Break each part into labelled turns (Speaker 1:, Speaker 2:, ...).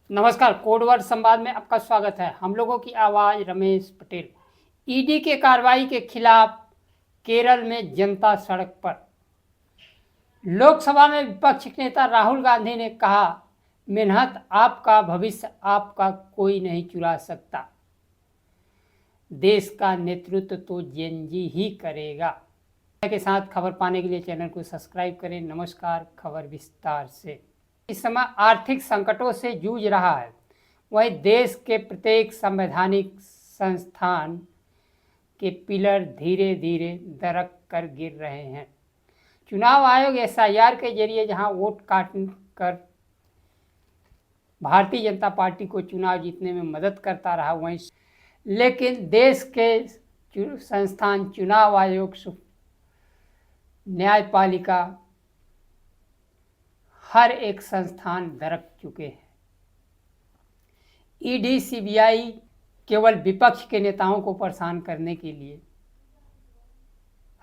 Speaker 1: नमस्कार, कोडवर्ड संवाद में आपका स्वागत है। हम लोगों की आवाज रमेश पटेल। ईडी के कार्रवाई के खिलाफ केरल में जनता सड़क पर। लोकसभा में विपक्ष नेता राहुल गांधी ने कहा, मेहनत आपका, भविष्य आपका कोई नहीं चुरा सकता। देश का नेतृत्व तो जेनजी ही करेगा। के साथ खबर पाने के लिए चैनल को सब्सक्राइब करें। नमस्कार, खबर विस्तार से। इस समय आर्थिक संकटों से जूझ रहा है, वहीं देश के प्रत्येक संवैधानिक संस्थान के पिलर धीरे धीरे दरक कर गिर रहे हैं। चुनाव आयोग एसआईआर के जरिए जहां वोट काट कर भारतीय जनता पार्टी को चुनाव जीतने में मदद करता रहा, वहीं लेकिन देश के संस्थान चुनाव आयोग, न्यायपालिका, हर एक संस्थान दरक चुके हैं। ईडी, सीबीआई केवल विपक्ष के नेताओं को परेशान करने के लिए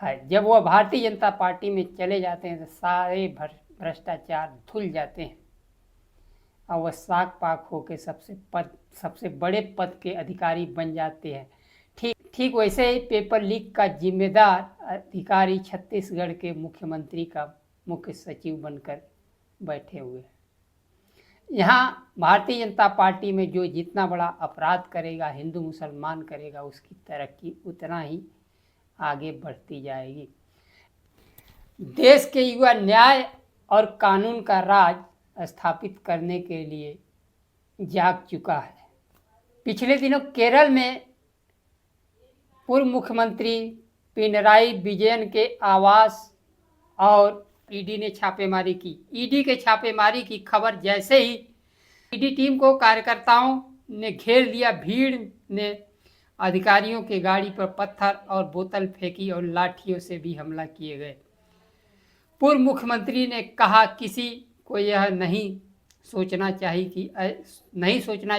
Speaker 1: है। जब वह भारतीय जनता पार्टी में चले जाते हैं तो सारे भ्रष्टाचार धुल जाते हैं और वह साग पाक होकर सबसे बड़े पद के अधिकारी बन जाते हैं। ठीक वैसे ही पेपर लीक का जिम्मेदार अधिकारी छत्तीसगढ़ के मुख्यमंत्री का मुख्य सचिव बनकर बैठे हुए हैं। यहाँ भारतीय जनता पार्टी में जो जितना बड़ा अपराध करेगा, हिंदू मुसलमान करेगा, उसकी तरक्की उतना ही आगे बढ़ती जाएगी। देश के युवा न्याय और कानून का राज स्थापित करने के लिए जाग चुका है। पिछले दिनों केरल में पूर्व मुख्यमंत्री पिनराई विजयन के आवास और ईडी ने छापेमारी की। ईडी के छापेमारी की खबर जैसे ही ईडी टीम को कार्यकर्ताओं ने घेर लिया, भीड़ ने अधिकारियों के गाड़ी पर पत्थर और बोतल फेंकी और लाठियों से भी हमला किए गए। पूर्व मुख्यमंत्री ने कहा, किसी को यह नहीं सोचना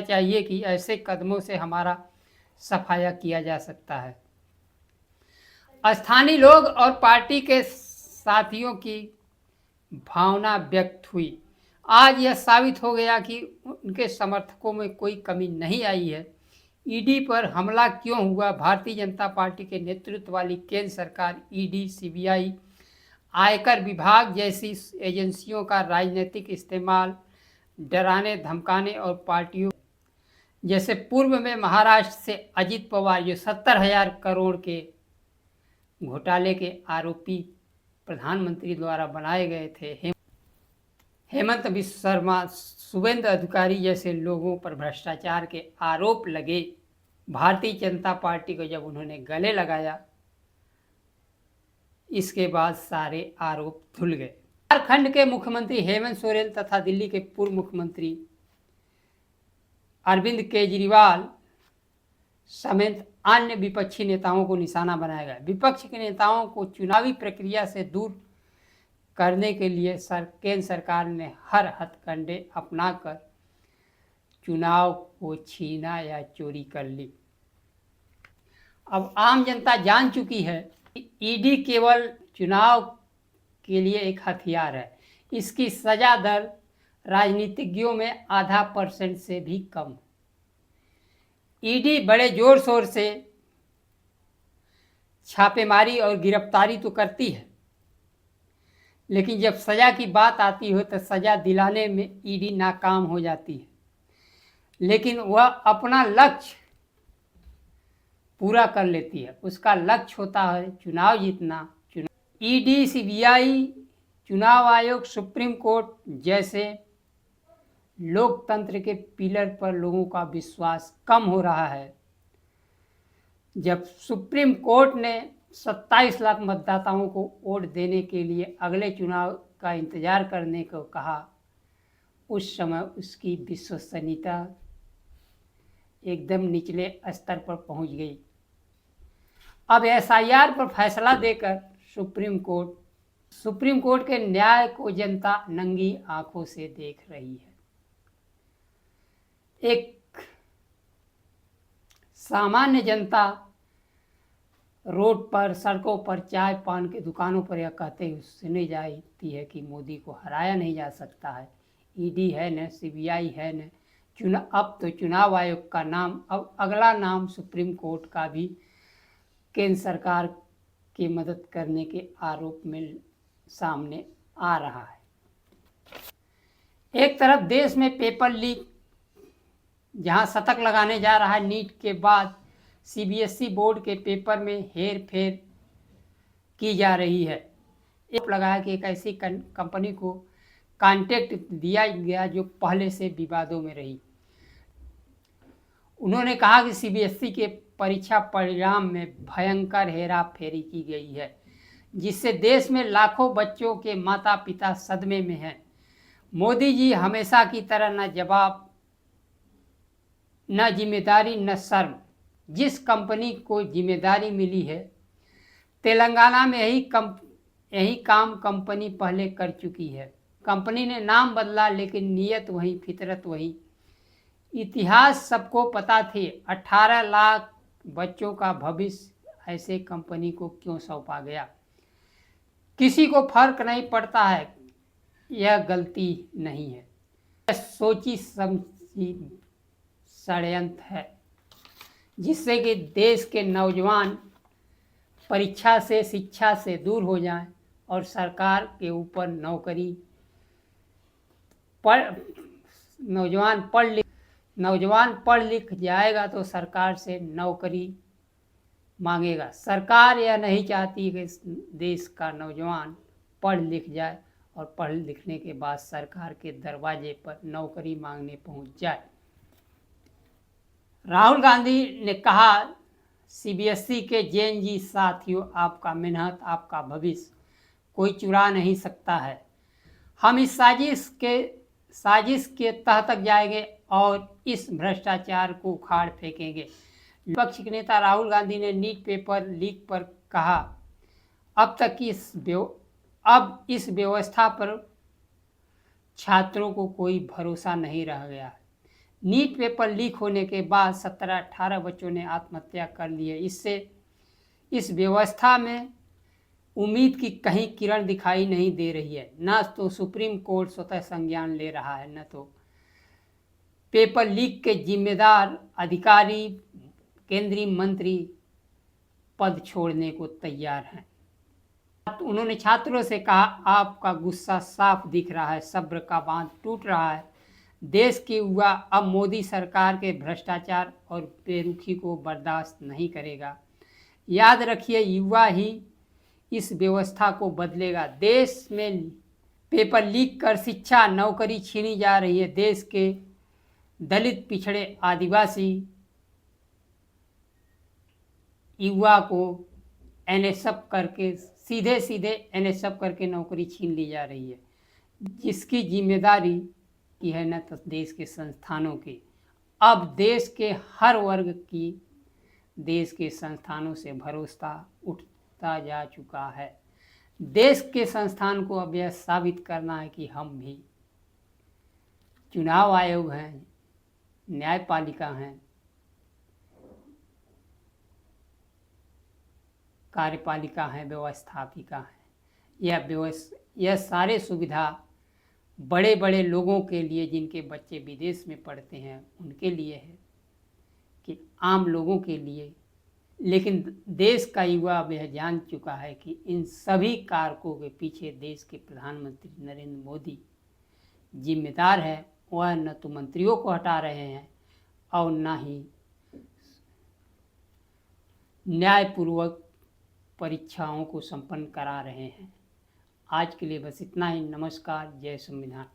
Speaker 1: चाहिए कि ऐसे कदमों से हमारा सफाया किया जा सकता है। स्थानीय लोग और पार्टी के साथियों की भावना व्यक्त हुई। आज यह साबित हो गया कि उनके समर्थकों में कोई कमी नहीं आई है। ईडी पर हमला क्यों हुआ? भारतीय जनता पार्टी के नेतृत्व वाली केंद्र सरकार ईडी, सीबीआई, आयकर विभाग जैसी एजेंसियों का राजनीतिक इस्तेमाल डराने, धमकाने और पार्टियों जैसे पूर्व में महाराष्ट्र से अजित पवार, जो 70,000 करोड़ के घोटाले के आरोपी प्रधानमंत्री द्वारा बनाए गए थे, हेमंत बिस्व शर्मा, शुभेंदु अधिकारी जैसे लोगों पर भ्रष्टाचार के आरोप लगे। भारतीय जनता पार्टी को जब उन्होंने गले लगाया, इसके बाद सारे आरोप धुल गए। झारखंड के मुख्यमंत्री हेमंत सोरेन तथा दिल्ली के पूर्व मुख्यमंत्री अरविंद केजरीवाल समेत अन्य विपक्षी नेताओं को निशाना बनाया गया। विपक्ष के नेताओं को चुनावी प्रक्रिया से दूर करने के लिए केंद्र सरकार ने हर हथकंडे अपनाकर चुनाव को छीना या चोरी कर ली। अब आम जनता जान चुकी है कि ईडी केवल चुनाव के लिए एक हथियार है। इसकी सजा दर राजनीतिज्ञों में 0.5% से भी कम। ईडी बड़े जोर शोर से छापेमारी और गिरफ्तारी तो करती है, लेकिन जब सजा की बात आती हो तो सजा दिलाने में ईडी नाकाम हो जाती है। लेकिन वह अपना लक्ष्य पूरा कर लेती है। उसका लक्ष्य होता है चुनाव जीतना। ईडी, सीबीआई, चुनाव आयोग, सुप्रीम कोर्ट जैसे लोकतंत्र के पिलर पर लोगों का विश्वास कम हो रहा है। जब सुप्रीम कोर्ट ने 27 लाख मतदाताओं को वोट देने के लिए अगले चुनाव का इंतजार करने को कहा, उस समय उसकी विश्वसनीयता एकदम निचले स्तर पर पहुंच गई। अब एसआईआर पर फैसला देकर सुप्रीम कोर्ट के न्याय को जनता नंगी आंखों से देख रही है। एक सामान्य जनता रोड पर, सड़कों पर, चाय पान के दुकानों पर यह कहते हुए सुनी जाती है कि मोदी को हराया नहीं जा सकता है। ईडी है न, सीबीआई है न, अब तो चुनाव आयोग का नाम, अब अगला नाम सुप्रीम कोर्ट का भी केंद्र सरकार की मदद करने के आरोप में सामने आ रहा है। एक तरफ देश में पेपर लीक जहां शतक लगाने जा रहा है, नीट के बाद सीबीएसई बोर्ड के पेपर में हेर फेर की जा रही है। एक लगाया कि एक ऐसी कंपनी को कॉन्ट्रैक्ट दिया गया जो पहले से विवादों में रही। उन्होंने कहा कि सीबीएसई के परीक्षा परिणाम में भयंकर हेरा फेरी की गई है, जिससे देश में लाखों बच्चों के माता पिता सदमे में हैं। मोदी जी हमेशा की तरह न जवाब, न जिम्मेदारी, न शर्म। जिस कंपनी को जिम्मेदारी मिली है, तेलंगाना में यही काम कंपनी पहले कर चुकी है। कंपनी ने नाम बदला, लेकिन नीयत वही, फितरत वही। इतिहास सबको पता थी। 18 लाख बच्चों का भविष्य ऐसे कंपनी को क्यों सौंपा गया? किसी को फर्क नहीं पड़ता है। यह गलती नहीं है, यह सोची समझी षड्यंत्र है, जिससे कि देश के नौजवान परीक्षा से, शिक्षा से दूर हो जाएं और सरकार के ऊपर नौजवान पढ़ लिख जाएगा तो सरकार से नौकरी मांगेगा। सरकार यह नहीं चाहती कि देश का नौजवान पढ़ लिख जाए और पढ़ लिखने के बाद सरकार के दरवाजे पर नौकरी मांगने पहुंच जाए। राहुल गांधी ने कहा, सीबीएसई के जेएनजी साथियों, आपका मेहनत, आपका भविष्य कोई चुरा नहीं सकता है। हम इस साजिश के तह तक जाएंगे और इस भ्रष्टाचार को उखाड़ फेंकेंगे। विपक्ष के नेता राहुल गांधी ने नीट पेपर लीक पर कहा, अब इस व्यवस्था पर छात्रों को कोई भरोसा नहीं रह गया है। नीट पेपर लीक होने के बाद 17-18 बच्चों ने आत्महत्या कर ली है। इससे इस व्यवस्था में उम्मीद की कहीं किरण दिखाई नहीं दे रही है। न तो सुप्रीम कोर्ट स्वतः संज्ञान ले रहा है, न तो पेपर लीक के जिम्मेदार अधिकारी, केंद्रीय मंत्री पद छोड़ने को तैयार हैं। उन्होंने छात्रों से कहा, आपका गुस्सा साफ दिख रहा है, सब्र का बांध टूट रहा है। देश के युवा अब मोदी सरकार के भ्रष्टाचार और बेरुखी को बर्दाश्त नहीं करेगा। याद रखिए, युवा ही इस व्यवस्था को बदलेगा। देश में पेपर लीक कर शिक्षा, नौकरी छीनी जा रही है। देश के दलित, पिछड़े, आदिवासी युवा को एनएसएफ करके, सीधे एनएसएफ करके नौकरी छीन ली जा रही है, जिसकी जिम्मेदारी की है न तो देश के संस्थानों की। अब देश के हर वर्ग की देश के संस्थानों से भरोसा उठता जा चुका है। देश के संस्थान को अब यह साबित करना है कि हम भी चुनाव आयोग हैं, न्यायपालिका हैं, कार्यपालिका हैं, व्यवस्थापिका हैं। यह सारे सुविधा बड़े बड़े लोगों के लिए, जिनके बच्चे विदेश में पढ़ते हैं, उनके लिए है कि आम लोगों के लिए। लेकिन देश का युवा अब यह जान चुका है कि इन सभी कारकों के पीछे देश के प्रधानमंत्री नरेंद्र मोदी जिम्मेदार है। वह न तो मंत्रियों को हटा रहे हैं और न ही न्यायपूर्वक परीक्षाओं को संपन्न करा रहे हैं। आज के लिए बस इतना ही। नमस्कार। जय संविधान।